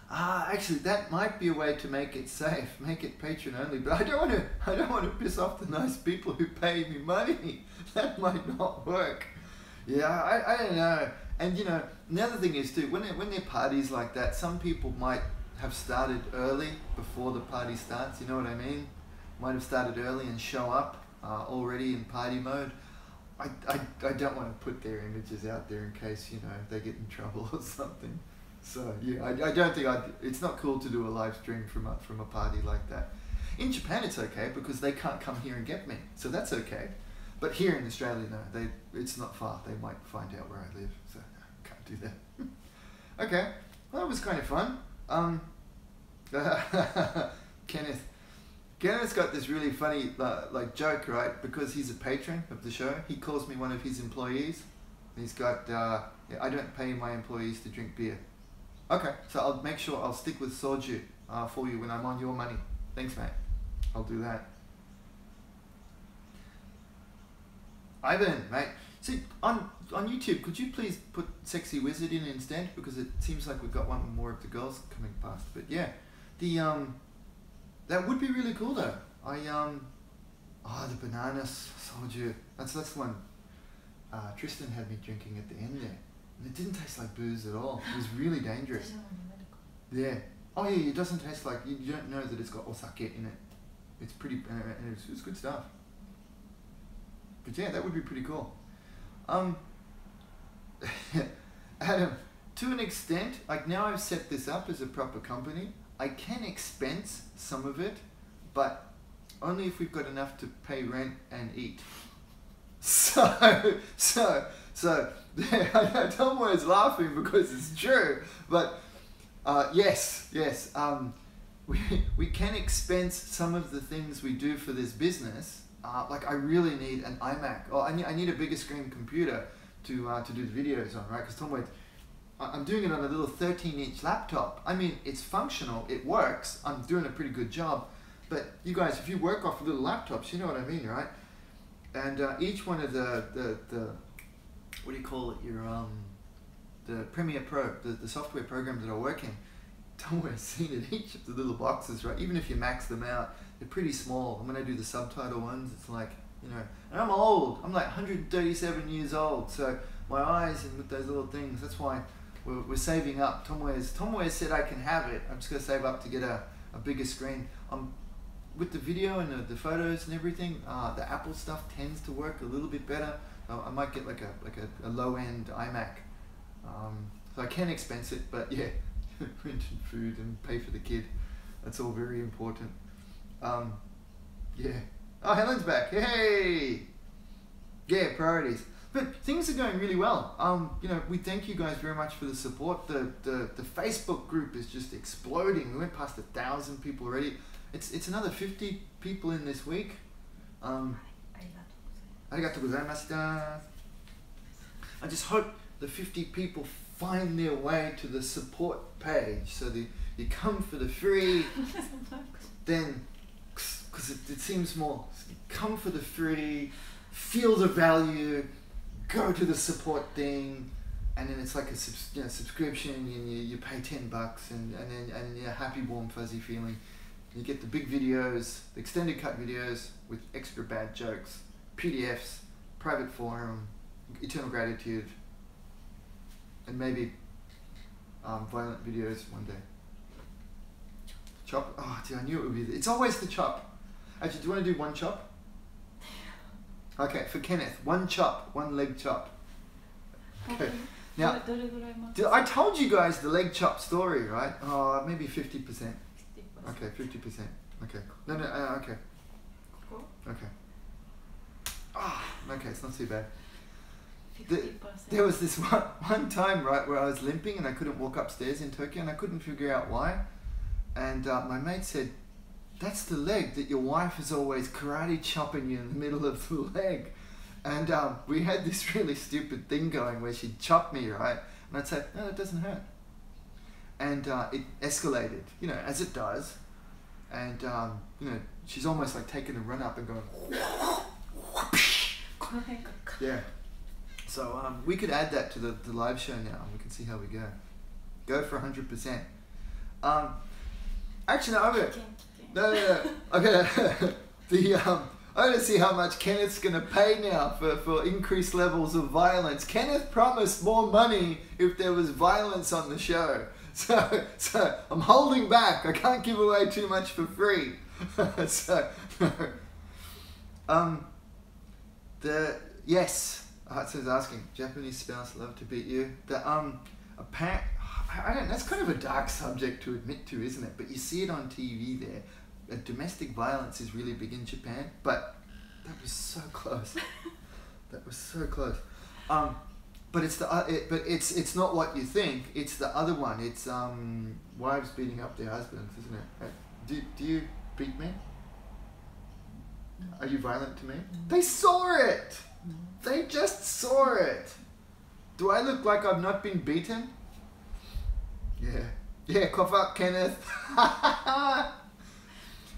Actually, that might be a way to make it safe, make it patron only. But I don't want to piss off the nice people who pay me money. That might not work. Yeah, I don't know. And another thing is too, when there are parties like that, some people might have started early before the party starts. You know what I mean? Might have started early and show up already in party mode. I don't want to put their images out there in case they get in trouble or something. So yeah, I don't think it's not cool to do a live stream from a party like that. In Japan it's okay because they can't come here and get me, so that's okay. But here in Australia, no, it's not far. They might find out where I live, so no, can't do that. Okay, well that was kind of fun. Kenneth's got this really funny joke, right? Because he's a patron of the show, he calls me one of his employees. He's got, I don't pay my employees to drink beer. Okay, so I'll make sure I'll stick with soju for you when I'm on your money. Thanks, mate. I'll do that. Ivan, mate. See, on YouTube, could you please put Sexy Wizard in instead? Because it seems like we've got one more of the girls coming past. But yeah, that would be really cool though. The bananas soju. That's the one Tristan had me drinking at the end there. And it didn't taste like booze at all. It was really dangerous. Yeah. Oh yeah, it doesn't taste like, you don't know that it's got osake in it. It's pretty, and it's good stuff. But yeah, that would be pretty cool. Adam, to an extent, like now I've set this up as a proper company, I can expense some of it, but only if we've got enough to pay rent and eat. So So I know Tom is laughing because it's true, but yes, we can expense some of the things we do for this business. Like I really need an iMac. Oh, I need a bigger screen computer to do the videos on, right? Because Tom Waits, I'm doing it on a little 13-inch laptop. I mean, it's functional, it works. I'm doing a pretty good job. But you guys, if you work off little laptops, you know what I mean, right? And each one of the what do you call it? The Premiere Pro, the software programs that are working. Somewhere seen in each of the little boxes, right? Even if you max them out, they're pretty small. And when I do the subtitle ones, it's like, you know, and I'm old. I'm like 137 years old. So my eyes and with those little things, that's why we're saving up. Tom Wares said I can have it. I'm just gonna save up to get a bigger screen. With the video and the photos and everything, the Apple stuff tends to work a little bit better. I might get like a low-end iMac. So I can expense it, but yeah, rent and food and pay for the kid. That's all very important. Yeah. Oh, Helen's back. Hey. Yeah, priorities. But things are going really well. You know, we thank you guys very much for the support. The Facebook group is just exploding. We went past 1,000 people already. It's another 50 people in this week. Arigatou gozaimashita. I just hope the 50 people find their way to the support page. So you come for the free, then, because it seems more, come for the free, feel the value, go to the support thing, and then it's like a subscription, and you pay $10, and then you're happy, warm, fuzzy feeling. You get the big videos, the extended cut videos with extra bad jokes, PDFs, private forum, eternal gratitude, and maybe violent videos one day. Chop? Oh, dude, I knew it would be. It's always the chop. Actually, do you want to do one chop? Okay, for Kenneth, one chop, one leg chop. Okay. Now, I told you guys the leg chop story, right? Oh, maybe 50%. Okay, 50%. Okay. No, okay. Okay. Ah, okay, it's not too bad. There was this one time, right, where I was limping and I couldn't walk upstairs in Tokyo and I couldn't figure out why. And my mate said, that's the leg that your wife is always karate chopping you in the middle of the leg. And we had this really stupid thing going where she'd chop me, right? And I'd say, no, it doesn't hurt. And it escalated, you know, as it does. And, you know, she's almost like taking a run up and going, yeah. So we could add that to the live show now and we can see how we go. Go for 100%. Actually, no, I'm gonna see how much Kenneth's gonna pay now for increased levels of violence. Kenneth promised more money if there was violence on the show. So I'm holding back. I can't give away too much for free. Yes. So he's asking, Japanese spouse love to beat you. That's kind of a dark subject to admit to, isn't it? But you see it on TV there. Domestic violence is really big in Japan, but that was so close. That was so close. But it's not what you think. It's the other one. It's wives beating up their husbands, isn't it? Do you beat me? Are you violent to me? They saw it. They just saw it. Do I look like I've not been beaten? Yeah. Yeah, cough up, Kenneth.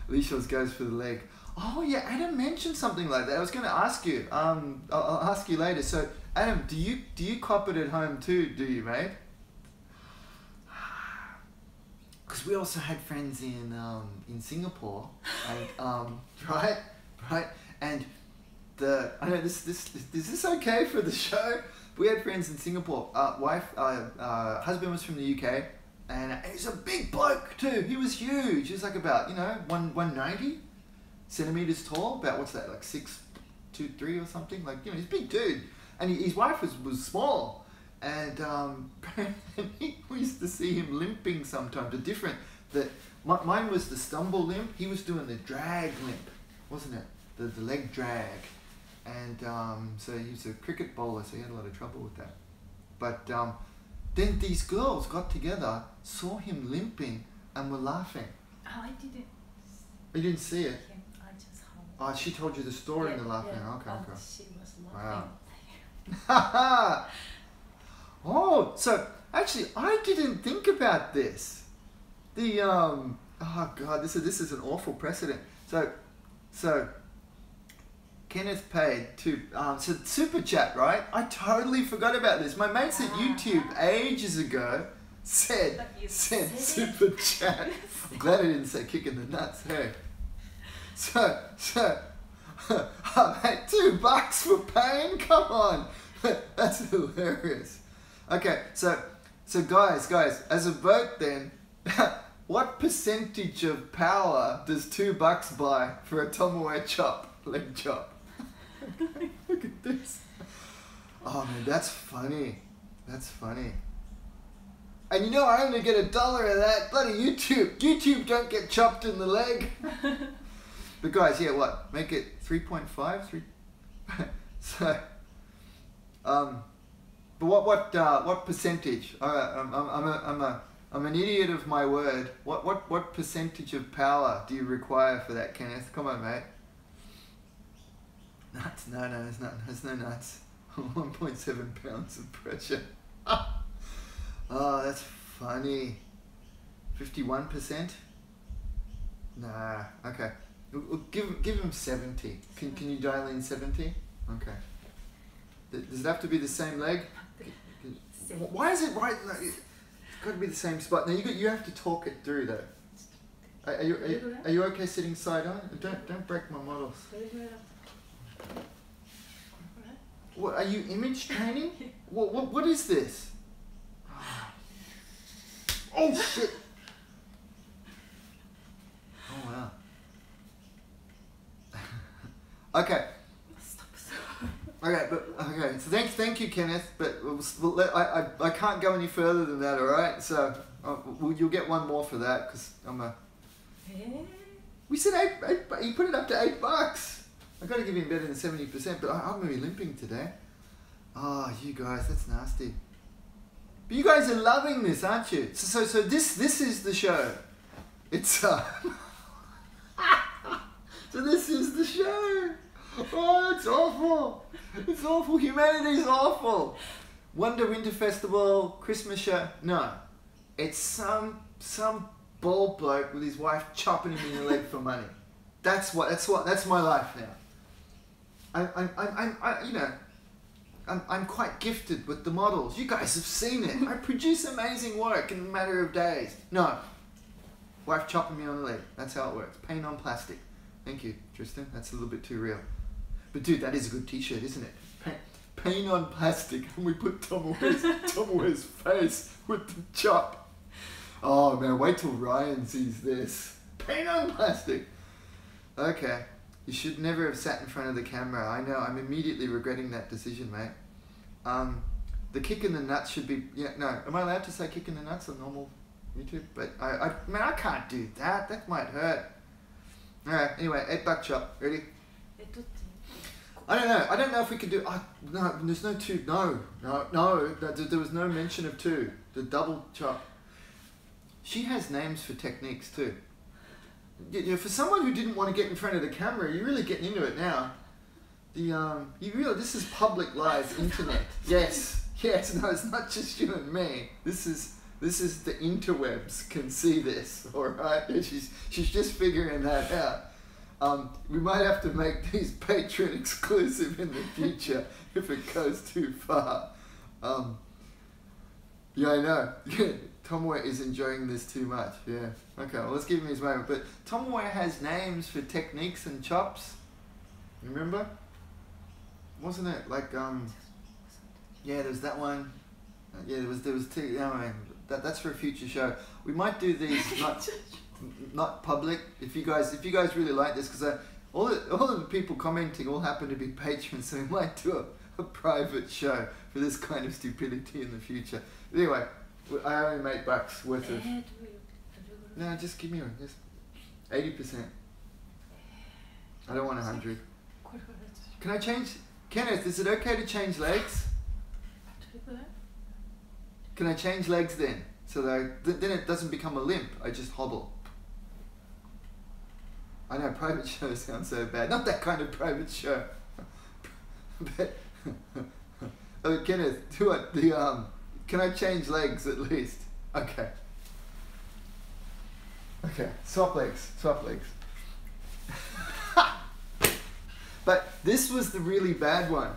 Lishos goes for the leg. Oh yeah, Adam mentioned something like that. I was going to ask you. I'll ask you later. So Adam, do you cop it at home too? Do you, mate? Because we also had friends in Singapore, and right, and I know this is this okay for the show? We had friends in Singapore. Husband was from the UK, and he's a big bloke too. He was huge. He was like about 190 centimeters tall. About what's that, like 6'2", or something? Like, he's a big dude. And his wife was small, and we used to see him limping sometimes. Mine was the stumble limp. He was doing the drag limp, wasn't it? The leg drag. and so he was a cricket bowler, so he had a lot of trouble with that. But then these girls got together, saw him limping, and were laughing. Oh, I didn't. You didn't see it? I just heard. Oh, she told you the story and they're laughing. Yeah, Okay, okay. she was laughing. Wow. Oh, so actually, I didn't think about this. The oh god, this is an awful precedent. So Kenneth paid to so super chat, right? I totally forgot about this. My mates at YouTube ages ago said super chat. I'm glad I didn't say kick in the nuts. Hey, so mate, $2 for paying? Come on, that's hilarious. Okay, so guys, as a vote then, what percentage of power does $2 buy for a Tomoe chop, leg chop? Look at this. Oh man, that's funny. That's funny. And you know I only get $1 of that. Bloody YouTube. YouTube don't get chopped in the leg. But guys, yeah, what? Make it 3.5? 3 so but what percentage? I'm an idiot of my word. What percentage of power do you require for that, Kenneth? Come on, mate. Nuts? No, there's not. There's no nuts. 1.7 pounds of pressure. Oh, that's funny. 51%? Nah. Okay. Give him 70. Can you dial in 70? Okay. Does it have to be the same leg? Why is it right? It's got to be the same spot. Now you have to talk it through though. Are you okay sitting side on? Don't break my models. What are you image training? What is this? Oh shit! Oh wow. Okay. Okay, so thank you, Kenneth. But I can't go any further than that. All right. So you'll get one more for that because I'm a. We said eight. You put it up to $8. I got to give him better than 70%. But I'm gonna be limping today. Oh, you guys, that's nasty. But you guys are loving this, aren't you? So this is the show. It's So this is the show. Oh, it's awful. It's awful. Humanity's awful. Wonder Winter Festival, Christmas show. No. It's some bald bloke with his wife chopping him in the leg for money. That's my life now. I'm quite gifted with the models. You guys have seen it. I produce amazing work in a matter of days. No. Wife chopping me on the leg. That's how it works. Paint on plastic. Thank you, Tristan. That's a little bit too real. But dude, that is a good t-shirt, isn't it? Paint on plastic, and we put Tomoe's face with the chop. Oh man, wait till Ryan sees this. Paint on plastic. Okay, you should never have sat in front of the camera. I know, I'm immediately regretting that decision, mate. The kick in the nuts should be, no, am I allowed to say kick in the nuts on normal YouTube? But I can't do that. That might hurt. Alright, anyway, $8 chop. Ready? I don't know if we could do. No, there's no two. No. There was no mention of two. The double chop. She has names for techniques too. For someone who didn't want to get in front of the camera, you're really getting into it now. This is public live internet. Yes. No, it's not just you and me. This is the interwebs can see this. All right. She's just figuring that out. We might have to make these Patreon exclusive in the future if it goes too far. Yeah, I know. Tomoe is enjoying this too much. Yeah. Okay, well, let's give him his moment. But Tomoe has names for techniques and chops. Remember? Wasn't it like yeah, there's that one. Yeah, there was two. That's for a future show. We might do these not public. If you guys really like this, because all of the people commenting all happen to be patrons, so we might do a private show for this kind of stupidity in the future. Anyway, I only made $8 worth of. No, just give me just 80%. I don't want 100. Can I change? Kenneth, is it okay to change legs? Can I change legs then? So that then it doesn't become a limp. I just hobble. I know private show sounds so bad. Not that kind of private show. But oh, Kenneth, do what? Can I change legs at least? Okay. Okay. Swap legs. Swap legs. But this was the really bad one.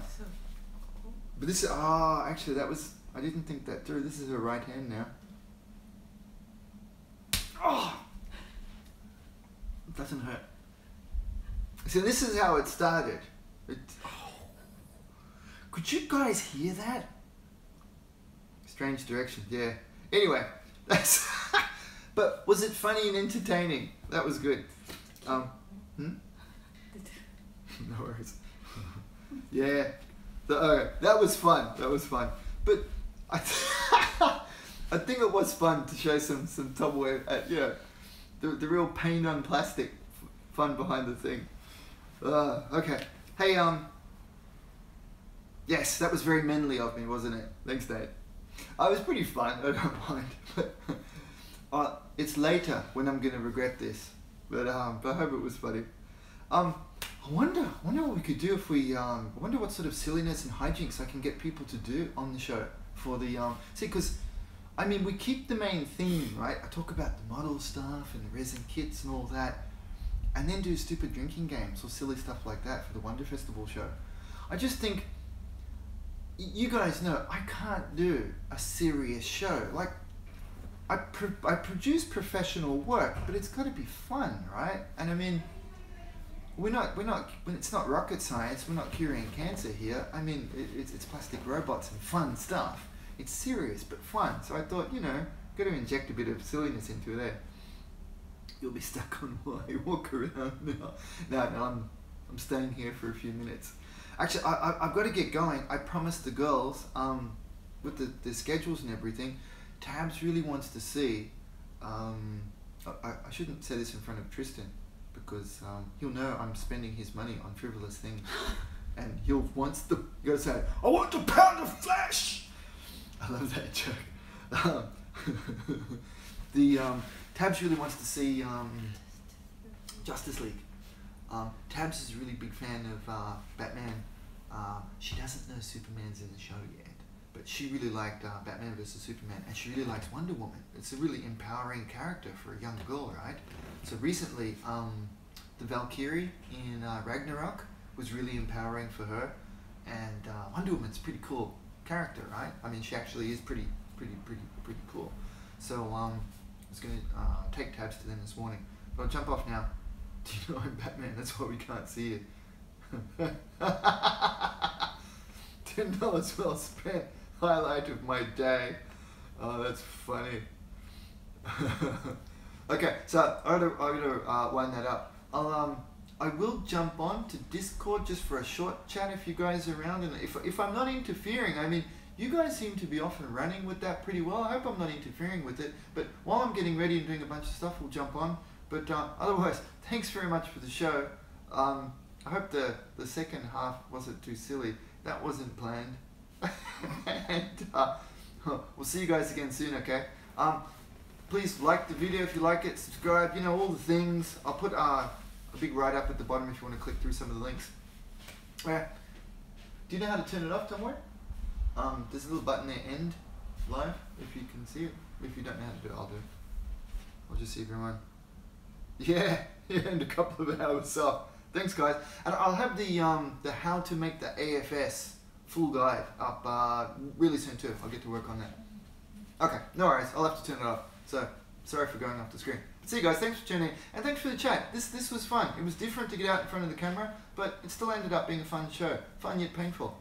But this, actually that was, I didn't think that through. This is her right hand now. Oh! It doesn't hurt. So this is how it started. Could you guys hear that? Strange direction, yeah. Anyway, that's but was it funny and entertaining? That was good. No worries. Yeah, that was fun. That was fun. But I think it was fun to show some Tupperware, the real paint on plastic fun behind the thing. Okay. Hey, yes, that was very manly of me, wasn't it? Thanks, Dave. It was pretty fun. I don't mind. But it's later when I'm gonna regret this. But I hope it was funny. I wonder what we could do if we I wonder what sort of silliness and hijinks I can get people to do on the show for the see, because I mean we keep the main theme, right? I talk about the model stuff and the resin kits and all that, and then do stupid drinking games or silly stuff like that for the Wonder Festival show. I just think, you guys know I can't do a serious show. Like I produce professional work, but it's got to be fun, right? And I mean, it's not rocket science. We're not curing cancer here. I mean, it's plastic robots and fun stuff. It's serious but fun. So I thought, got to inject a bit of silliness into there. You'll be stuck on while I walk around now. No, I'm staying here for a few minutes. Actually, I've got to get going. I promised the girls, with the schedules and everything, Tabs really wants to see, I shouldn't say this in front of Tristan, because he'll know I'm spending his money on frivolous things, and he'll go say, I want a pound of flesh! I love that joke. Tabs really wants to see Justice League. Tabs is a really big fan of Batman. She doesn't know Superman's in the show yet, but she really liked Batman vs Superman, and she really likes Wonder Woman. It's a really empowering character for a young girl, right? So recently, the Valkyrie in Ragnarok was really empowering for her, and Wonder Woman's a pretty cool character, right? I mean, she actually is pretty cool. So I was going to take Tabs to them this morning, but I'll jump off now. Do you know I'm Batman? That's why we can't see it. $10 well spent. Highlight of my day. Oh, that's funny. Okay, so I'm gonna wind that up. I will jump on to Discord just for a short chat if you guys are around, and if I'm not interfering, I mean, you guys seem to be off and running with that pretty well. I hope I'm not interfering with it, but while I'm getting ready and doing a bunch of stuff, we'll jump on. But otherwise, thanks very much for the show. I hope the second half wasn't too silly. That wasn't planned. And we'll see you guys again soon, okay? Please like the video if you like it, subscribe, all the things. I'll put a big write-up at the bottom if you want to click through some of the links. Do you know how to turn it off, Tomboy? There's a little button there, end live, if you can see it. If you don't know how to do it, I'll do it. I'll just see everyone. Yeah, and a couple of hours off. Thanks, guys. And I'll have the how to make the AFS full guide up really soon too. I'll get to work on that. Okay, no worries. I'll have to turn it off. So sorry for going off the screen. But see you guys. Thanks for tuning in, and thanks for the chat. This was fun. It was different to get out in front of the camera, but it still ended up being a fun show. Fun yet painful.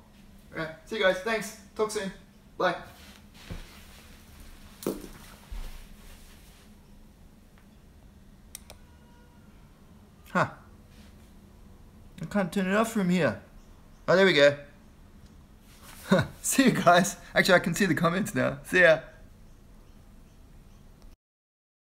Okay. See you guys. Thanks. Talk soon. Bye. Huh. I can't turn it off from here. Oh, there we go. See you guys. Actually, I can see the comments now. See ya.